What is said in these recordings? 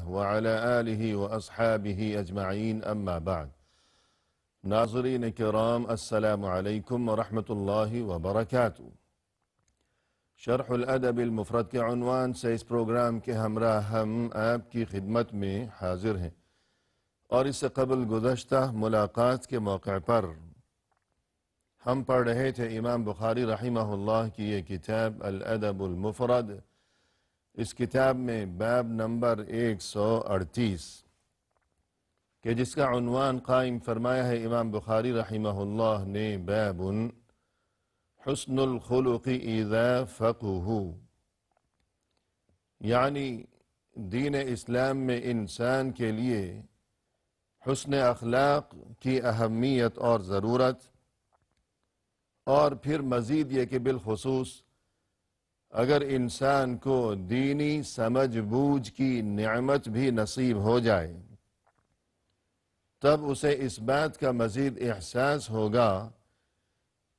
وعلى آلہ واصحابہ اجمعین اما بعد۔ ناظرین کرام السلام علیکم ورحمۃ اللہ وبرکاتہ۔ شرح الادب المفرد کے عنوان سے اس پروگرام کے ہمراہ ہم آپ کی خدمت میں حاضر ہیں، اور اس سے قبل گزشتہ ملاقات کے موقع پر ہم پڑھ رہے تھے امام بخاری رحمہ اللہ کی یہ کتاب الادب المفرد۔ اس کتاب میں باب نمبر 138 کہ جس کا عنوان قائم فرمایا ہے امام بخاری رحمہ اللہ نے باب حسن الخلق اذا فقہوا، یعنی دین اسلام میں انسان کے لیے حسن اخلاق کی اہمیت اور ضرورت، اور پھر مزید یہ کہ بالخصوص اگر انسان کو دینی سمجھ بوجھ کی نعمت بھی نصیب ہو جائے تب اسے اس بات کا مزید احساس ہوگا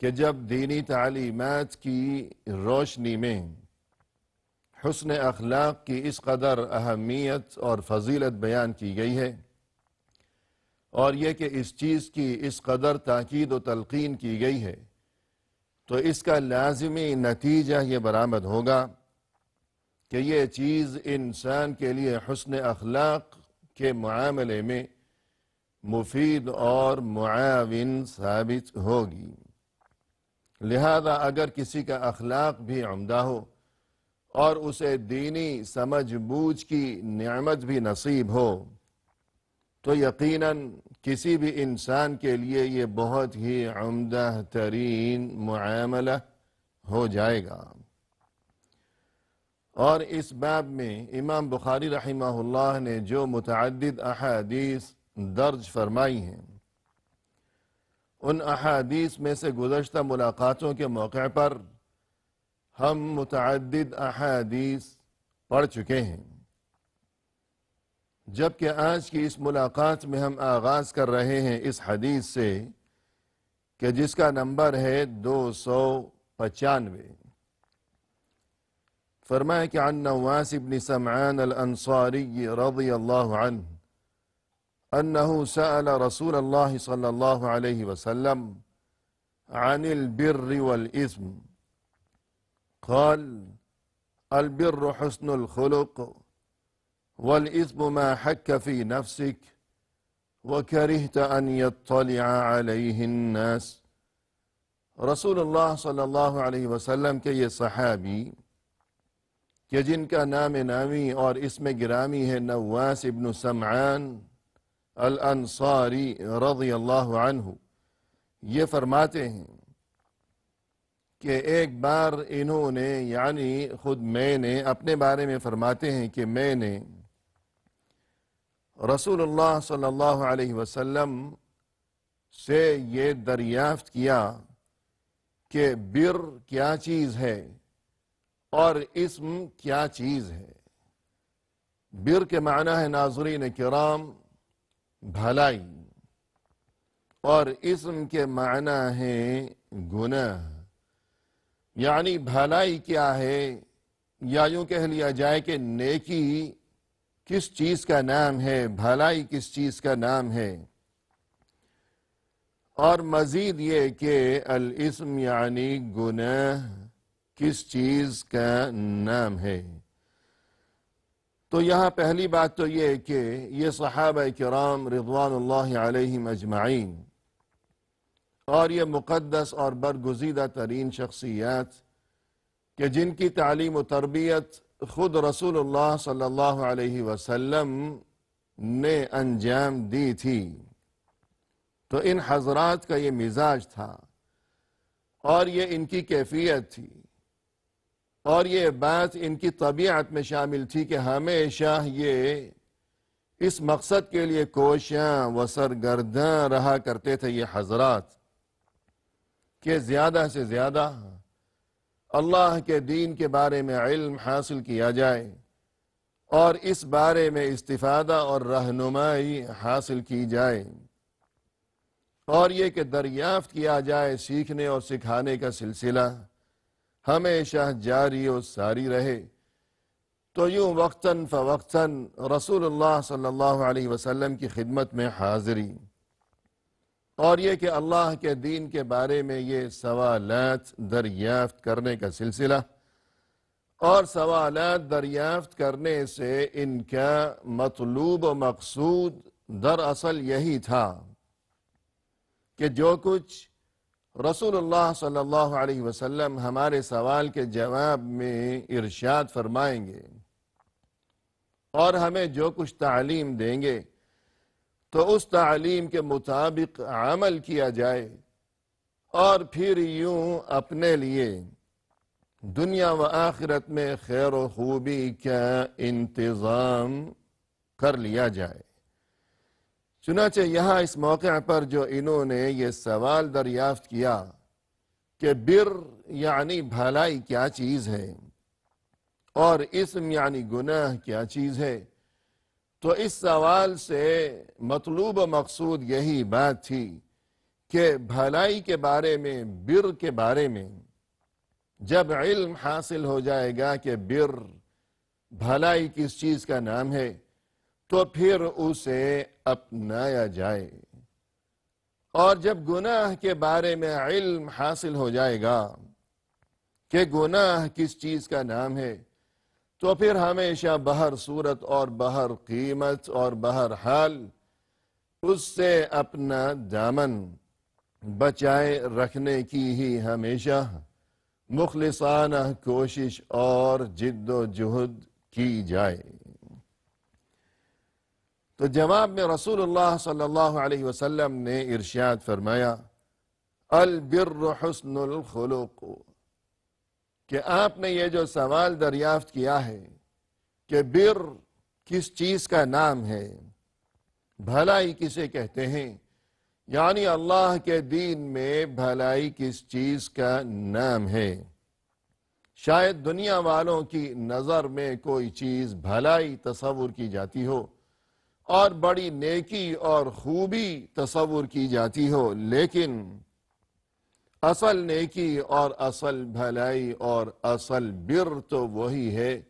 کہ جب دینی تعلیمات کی روشنی میں حسن اخلاق کی اس قدر اہمیت اور فضیلت بیان کی گئی ہے، اور یہ کہ اس چیز کی اس قدر تاکید و تلقین کی گئی ہے، تو اس کا لازمی نتیجہ یہ برآمد ہوگا کہ یہ چیز انسان کے لیے حسن اخلاق کے معاملے میں مفید اور معاون ثابت ہوگی۔ لہذا اگر کسی کا اخلاق بھی عمدہ ہو اور اسے دینی سمجھ بوجھ کی نعمت بھی نصیب ہو تو یقیناً کسی بھی انسان کے لیے یہ بہت ہی عمدہ ترین معاملہ ہو جائے گا۔ اور اس باب میں امام بخاری رحمہ اللہ نے جو متعدد احادیث درج فرمائی ہیں، ان احادیث میں سے گزشتہ ملاقاتوں کے موقع پر ہم متعدد احادیث پڑھ چکے ہیں، جبکہ آج کی اس ملاقات میں ہم آغاز کر رہے ہیں اس حدیث سے کہ جس کا نمبر ہے 295۔ فرمایا کہ عن نواس بن سمعان الانصاری رضی اللہ عنہ انه سأل رسول اللہ صلی اللہ علیہ وسلم عن البر والإثم قال البر حسن الخلق والإثم ما حك في نفسك وكرهت أن يطلع عليه الناس۔ رسول اللہ صلی اللہ علیہ وسلم کے یہ صحابی کہ جن کا نام نامی اور اسم گرامی ہے نواس ابن سمعان الانصاری رضی اللہ عنہ، یہ فرماتے ہیں کہ ایک بار انہوں نے، یعنی خود میں نے، اپنے بارے میں فرماتے ہیں کہ میں نے رسول اللہ صلی اللہ علیہ وسلم سے یہ دریافت کیا کہ بر کیا چیز ہے اور اسم کیا چیز ہے۔ بر کے معنی ہے ناظرین کرام بھلائی، اور اسم کے معنی ہے گناہ۔ یعنی بھلائی کیا ہے، یا یوں کہہ لیا جائے کہ نیکی کس چیز کا نام ہے، بھلائی کس چیز کا نام ہے، اور مزید یہ کہ الاسم یعنی گناہ کس چیز کا نام ہے۔ تو یہاں پہلی بات تو یہ کہ یہ صحابہ کرام رضوان اللہ علیہم اجمعین اور یہ مقدس اور برگزیدہ ترین شخصیات کہ جن کی تعلیم و تربیت خود رسول اللہ صلی اللہ علیہ وسلم نے انجام دی تھی، تو ان حضرات کا یہ مزاج تھا اور یہ ان کی کیفیت تھی، اور یہ بات ان کی طبیعت میں شامل تھی کہ ہمیشہ یہ اس مقصد کے لیے کوشاں و سرگرداں رہا کرتے تھے یہ حضرات کہ زیادہ سے زیادہ اللہ کے دین کے بارے میں علم حاصل کیا جائے اور اس بارے میں استفادہ اور رہنمائی حاصل کی جائے، اور یہ کہ دریافت کیا جائے، سیکھنے اور سکھانے کا سلسلہ ہمیشہ جاری و ساری رہے۔ تو یوں وقتاً فوقتاً رسول اللہ صلی اللہ علیہ وسلم کی خدمت میں حاضری، اور یہ کہ اللہ کے دین کے بارے میں یہ سوالات دریافت کرنے کا سلسلہ، اور سوالات دریافت کرنے سے ان کا مطلوب و مقصود دراصل یہی تھا کہ جو کچھ رسول اللہ صلی اللہ علیہ وسلم ہمارے سوال کے جواب میں ارشاد فرمائیں گے اور ہمیں جو کچھ تعلیم دیں گے تو اس تعلیم کے مطابق عمل کیا جائے، اور پھر یوں اپنے لیے دنیا و آخرت میں خیر و خوبی کا انتظام کر لیا جائے۔ چنانچہ یہاں اس موقع پر جو انہوں نے یہ سوال دریافت کیا کہ بر یعنی بھلائی کیا چیز ہے اور اسم یعنی گناہ کیا چیز ہے، تو اس سوال سے مطلوب و مقصود یہی بات تھی کہ بھلائی کے بارے میں، بر کے بارے میں جب علم حاصل ہو جائے گا کہ بر بھلائی کس چیز کا نام ہے، تو پھر اسے اپنایا جائے، اور جب گناہ کے بارے میں علم حاصل ہو جائے گا کہ گناہ کس چیز کا نام ہے، تو پھر ہمیشہ بہر صورت اور بہر قیمت اور بہر حال اس سے اپنا دامن بچائے رکھنے کی ہی ہمیشہ مخلصانہ کوشش اور جد و جہد کی جائے۔ تو جواب میں رسول اللہ صلی اللہ علیہ وسلم نے ارشاد فرمایا، البر حسن الخلق، کہ آپ نے یہ جو سوال دریافت کیا ہے کہ بر کس چیز کا نام ہے، بھلائی کسے کہتے ہیں، یعنی اللہ کے دین میں بھلائی کس چیز کا نام ہے۔ شاید دنیا والوں کی نظر میں کوئی چیز بھلائی تصور کی جاتی ہو اور بڑی نیکی اور خوبی تصور کی جاتی ہو، لیکن اصل نیکی اور اصل بھلائی اور اصل بر تو وہی ہے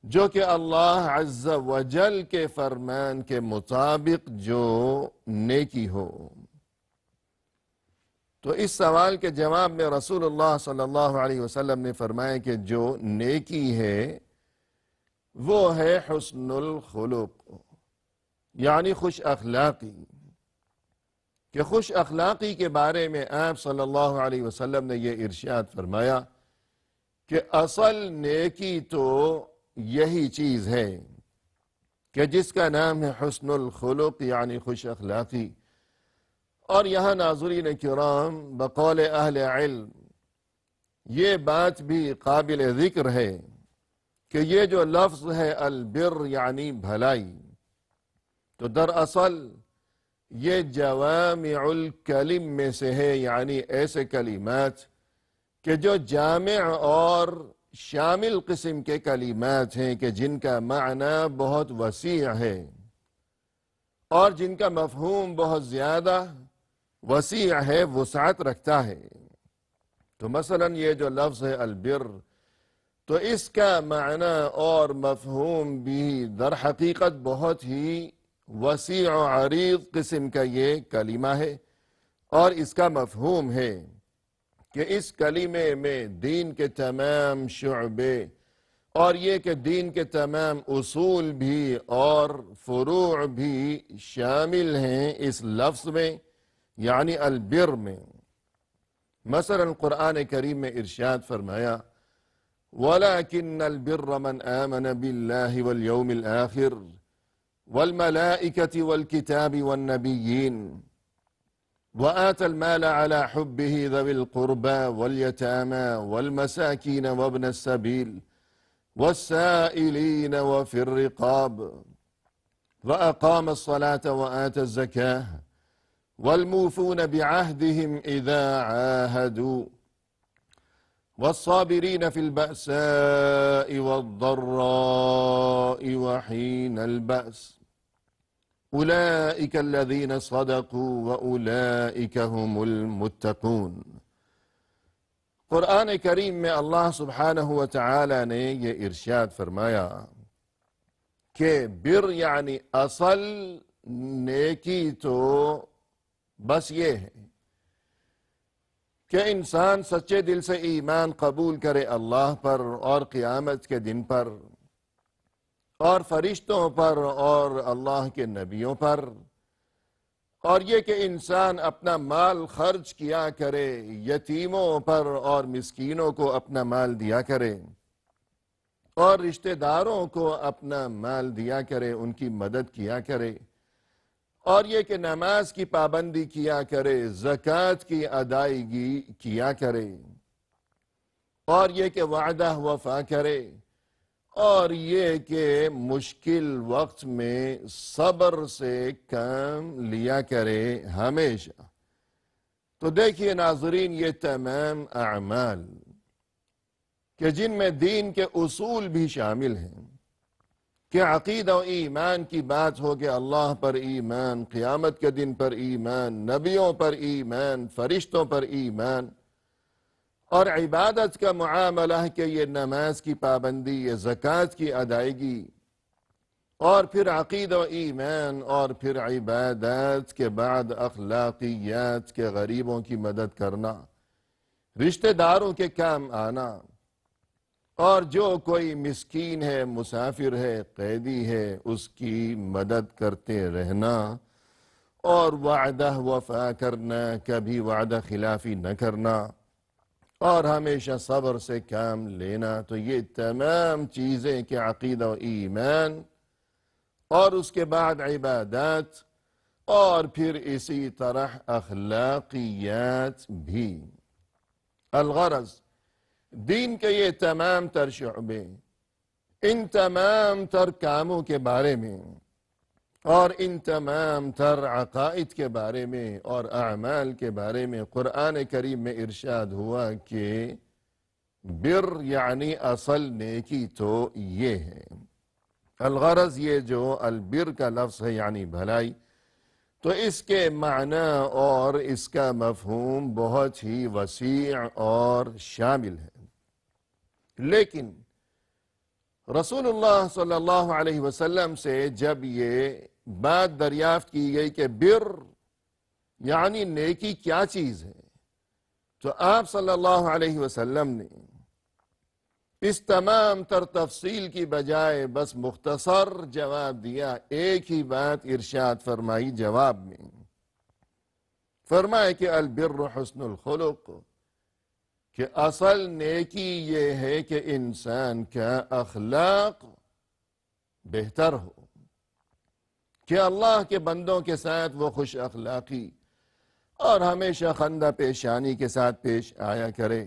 جو کہ اللہ عز و جل کے فرمان کے مطابق جو نیکی ہو۔ تو اس سوال کے جواب میں رسول اللہ صلی اللہ علیہ وسلم نے فرمایا کہ جو نیکی ہے وہ ہے حسن الخلق، یعنی خوش اخلاقی، کہ خوش اخلاقی کے بارے میں آپ صلی اللہ علیہ وسلم نے یہ ارشاد فرمایا کہ اصل نیکی تو یہی چیز ہے کہ جس کا نام ہے حسن الخلق، یعنی خوش اخلاقی۔ اور یہاں ناظرین کرام بقول اہل علم یہ بات بھی قابل ذکر ہے کہ یہ جو لفظ ہے البر یعنی بھلائی، تو دراصل یہ جوامع الکلم میں سے ہے، یعنی ایسے کلمات کہ جو جامع اور شامل قسم کے کلمات ہیں کہ جن کا معنی بہت وسیع ہے اور جن کا مفہوم بہت زیادہ وسیع ہے، وسعت رکھتا ہے۔ تو مثلا یہ جو لفظ ہے البر، تو اس کا معنی اور مفہوم بھی در حقیقت بہت ہی وسیع و عریض قسم کا یہ کلمہ ہے، اور اس کا مفہوم ہے کہ اس کلمے میں دین کے تمام شعبے اور یہ کہ دین کے تمام اصول بھی اور فروع بھی شامل ہیں اس لفظ میں، یعنی البر میں۔ مثلا قرآن کریم میں ارشاد فرمایا، وَلَكِنَّ الْبِرَّ مَنْ آمَنَ بِاللَّهِ وَالْيَوْمِ الْآخِرِ وَالْمَلَائِكَةِ وَالْكِتَابِ وَالنَّبِيِّينَ وَآتَى الْمَالَ عَلَى حُبِّهِ ذَوِي الْقُرْبَى وَالْيَتَامَى وَالْمَسَاكِينَ وَابْنَ السَّبِيلِ وَالسَّائِلِينَ وَفِي الرِّقَابِ وَأَقَامَ الصَّلَاةَ وَآتَى الزَّكَاةَ وَالْمُوفُونَ بِعَهْدِهِمْ إِذَا عَاهَدُوا والصابرين في البأساء والضراء وحين البأس أولئك الذين صدقوا وأولئك هم المتقون۔ قرآن کریم میں اللہ سبحانہ و تعالی نے یہ ارشاد فرمایا کہ بر یعنی اصل نیکی تو بس یہ ہے کہ انسان سچے دل سے ایمان قبول کرے اللہ پر اور قیامت کے دن پر اور فرشتوں پر اور اللہ کے نبیوں پر، اور یہ کہ انسان اپنا مال خرچ کیا کرے یتیموں پر اور مسکینوں کو اپنا مال دیا کرے اور رشتہ داروں کو اپنا مال دیا کرے، ان کی مدد کیا کرے، اور یہ کہ نماز کی پابندی کیا کرے، زکوٰۃ کی ادائیگی کیا کرے، اور یہ کہ وعدہ وفا کرے، اور یہ کہ مشکل وقت میں صبر سے کام لیا کرے ہمیشہ۔ تو دیکھیے ناظرین، یہ تمام اعمال کہ جن میں دین کے اصول بھی شامل ہیں، کہ عقیدہ و ایمان کی بات ہو کہ اللہ پر ایمان، قیامت کے دن پر ایمان، نبیوں پر ایمان، فرشتوں پر ایمان، اور عبادت کا معاملہ کہ یہ نماز کی پابندی، یہ زکوٰۃ کی ادائیگی، اور پھر عقیدہ و ایمان، اور پھر عبادات کے بعد اخلاقیات کے غریبوں کی مدد کرنا، رشتہ داروں کے کام آنا، اور جو کوئی مسکین ہے، مسافر ہے، قیدی ہے، اس کی مدد کرتے رہنا، اور وعدہ وفا کرنا، کبھی وعدہ خلافی نہ کرنا، اور ہمیشہ صبر سے کام لینا۔ تو یہ تمام چیزیں کہ عقیدہ و ایمان، اور اس کے بعد عبادات، اور پھر اسی طرح اخلاقیات بھی۔ الغرض دین کے یہ تمام تر شعبے، ان تمام تر کاموں کے بارے میں اور ان تمام تر عقائد کے بارے میں اور اعمال کے بارے میں قرآن کریم میں ارشاد ہوا کہ بر یعنی اصل نیکی تو یہ ہے۔ الغرض یہ جو البر کا لفظ ہے یعنی بھلائی، تو اس کے معنی اور اس کا مفہوم بہت ہی وسیع اور شامل ہے، لیکن رسول اللہ صلی اللہ علیہ وسلم سے جب یہ بات دریافت کی گئی کہ بر یعنی نیکی کیا چیز ہے، تو آپ صلی اللہ علیہ وسلم نے اس تمام تر تفصیل کی بجائے بس مختصر جواب دیا، ایک ہی بات ارشاد فرمائی جواب میں، فرمایا کہ البر حسن الخلق، کہ اصل نیکی یہ ہے کہ انسان کا اخلاق بہتر ہو، کہ اللہ کے بندوں کے ساتھ وہ خوش اخلاقی اور ہمیشہ خندہ پیشانی کے ساتھ پیش آیا کرے،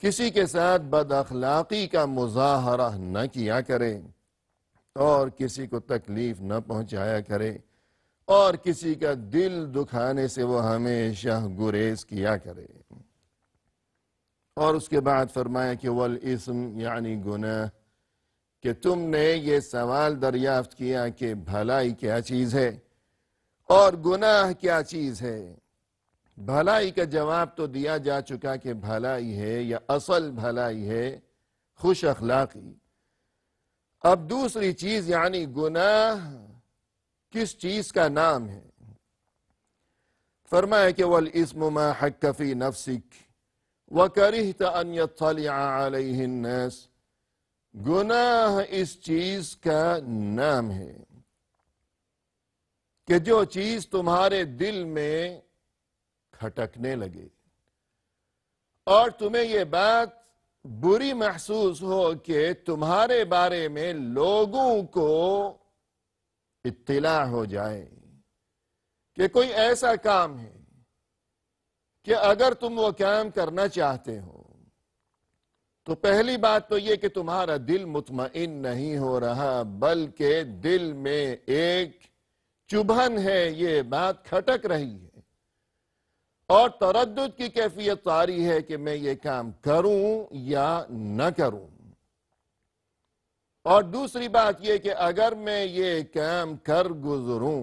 کسی کے ساتھ بد اخلاقی کا مظاہرہ نہ کیا کرے، اور کسی کو تکلیف نہ پہنچایا کرے، اور کسی کا دل دکھانے سے وہ ہمیشہ گریز کیا کرے۔ اور اس کے بعد فرمایا کہ والاسم یعنی گناہ، کہ تم نے یہ سوال دریافت کیا کہ بھلائی کیا چیز ہے اور گناہ کیا چیز ہے۔ بھلائی کا جواب تو دیا جا چکا کہ بھلائی ہے یا اصل بھلائی ہے خوش اخلاقی۔ اب دوسری چیز یعنی گناہ کس چیز کا نام ہے؟ فرمایا کہ والاسم ما حک فی نفسک وَكَرِهْتَ أَنْ يَطَّلِعَ عَلَيْهِ النَّاسِ، گناہ اس چیز کا نام ہے کہ جو چیز تمہارے دل میں کھٹکنے لگے اور تمہیں یہ بات بری محسوس ہو کہ تمہارے بارے میں لوگوں کو اطلاع ہو جائے کہ کوئی ایسا کام ہے کہ اگر تم وہ کام کرنا چاہتے ہو تو پہلی بات تو یہ کہ تمہارا دل مطمئن نہیں ہو رہا، بلکہ دل میں ایک چبھن ہے، یہ بات کھٹک رہی ہے اور تردد کی کیفیت طاری ہے کہ میں یہ کام کروں یا نہ کروں۔ اور دوسری بات یہ کہ اگر میں یہ کام کر گزروں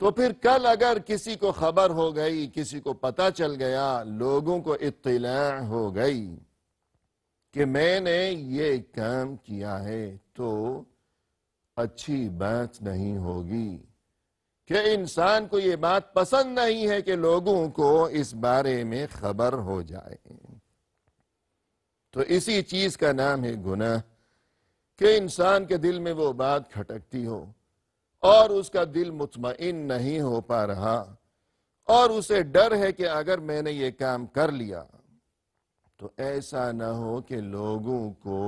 تو پھر کل اگر کسی کو خبر ہو گئی، کسی کو پتہ چل گیا، لوگوں کو اطلاع ہو گئی کہ میں نے یہ کام کیا ہے، تو اچھی بات نہیں ہوگی کہ انسان کو یہ بات پسند نہیں ہے کہ لوگوں کو اس بارے میں خبر ہو جائے۔ تو اسی چیز کا نام ہے گناہ، کہ انسان کے دل میں وہ بات کھٹکتی ہو اور اس کا دل مطمئن نہیں ہو پا رہا، اور اسے ڈر ہے کہ اگر میں نے یہ کام کر لیا تو ایسا نہ ہو کہ لوگوں کو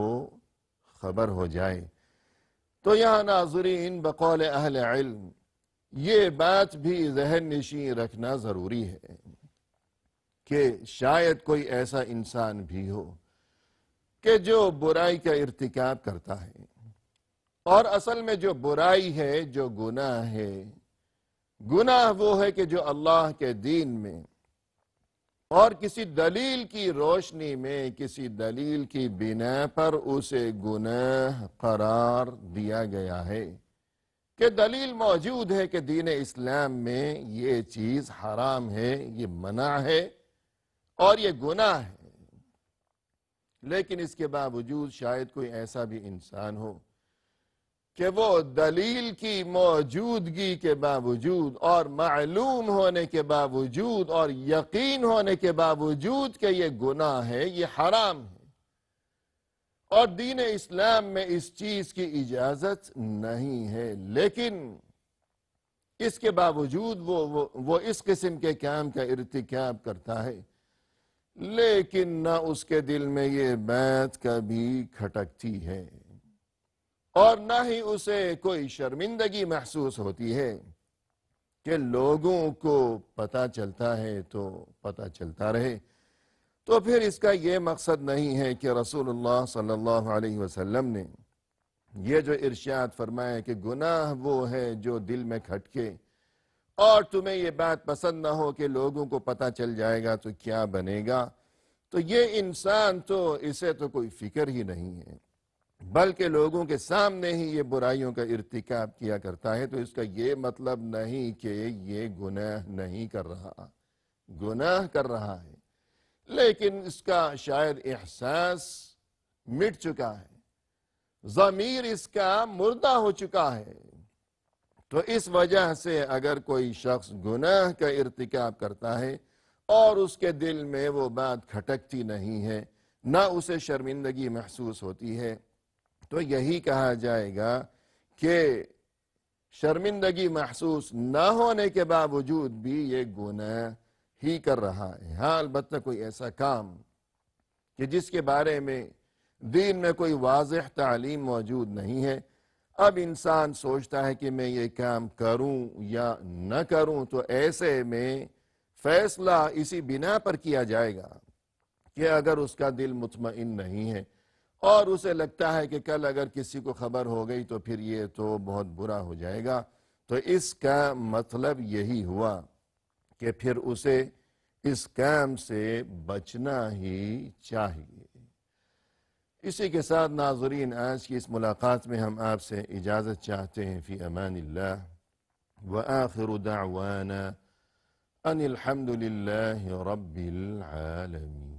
خبر ہو جائے۔ تو یہاں ناظرین بقول اہل علم یہ بات بھی ذہن نشین رکھنا ضروری ہے کہ شاید کوئی ایسا انسان بھی ہو کہ جو برائی کا ارتکاب کرتا ہے، اور اصل میں جو برائی ہے، جو گناہ ہے، گناہ وہ ہے کہ جو اللہ کے دین میں اور کسی دلیل کی روشنی میں، کسی دلیل کی بنا پر اسے گناہ قرار دیا گیا ہے، کہ دلیل موجود ہے کہ دین اسلام میں یہ چیز حرام ہے، یہ منع ہے اور یہ گناہ ہے، لیکن اس کے باوجود شاید کوئی ایسا بھی انسان ہو کہ وہ دلیل کی موجودگی کے باوجود اور معلوم ہونے کے باوجود اور یقین ہونے کے باوجود کہ یہ گناہ ہے، یہ حرام ہے اور دین اسلام میں اس چیز کی اجازت نہیں ہے، لیکن اس کے باوجود وہ اس قسم کے کام کا ارتکاب کرتا ہے، لیکن نہ اس کے دل میں یہ بات کبھی کھٹکتی ہے اور نہ ہی اسے کوئی شرمندگی محسوس ہوتی ہے کہ لوگوں کو پتہ چلتا ہے تو پتہ چلتا رہے۔ تو پھر اس کا یہ مقصد نہیں ہے کہ رسول اللہ صلی اللہ علیہ وسلم نے یہ جو ارشاد فرمایا کہ گناہ وہ ہے جو دل میں کھٹکے اور تمہیں یہ بات پسند نہ ہو کہ لوگوں کو پتہ چل جائے گا تو کیا بنے گا، تو یہ انسان تو اسے تو کوئی فکر ہی نہیں ہے، بلکہ لوگوں کے سامنے ہی یہ برائیوں کا ارتکاب کیا کرتا ہے، تو اس کا یہ مطلب نہیں کہ یہ گناہ نہیں کر رہا، گناہ کر رہا ہے، لیکن اس کا شاید احساس مٹ چکا ہے، ضمیر اس کا مردہ ہو چکا ہے۔ تو اس وجہ سے اگر کوئی شخص گناہ کا ارتکاب کرتا ہے اور اس کے دل میں وہ بات کھٹکتی نہیں ہے، نہ اسے شرمندگی محسوس ہوتی ہے، تو یہی کہا جائے گا کہ شرمندگی محسوس نہ ہونے کے باوجود بھی یہ گناہ ہی کر رہا ہے۔ ہاں البتہ کوئی ایسا کام کہ جس کے بارے میں دین میں کوئی واضح تعلیم موجود نہیں ہے، اب انسان سوچتا ہے کہ میں یہ کام کروں یا نہ کروں، تو ایسے میں فیصلہ اسی بنا پر کیا جائے گا کہ اگر اس کا دل مطمئن نہیں ہے اور اسے لگتا ہے کہ کل اگر کسی کو خبر ہو گئی تو پھر یہ تو بہت برا ہو جائے گا، تو اس کا مطلب یہی ہوا کہ پھر اسے اس کام سے بچنا ہی چاہیے۔ اسی کے ساتھ ناظرین آج کی اس ملاقات میں ہم آپ سے اجازت چاہتے ہیں، فی امان اللہ، وآخر دعوانا ان الحمد للہ رب العالمین۔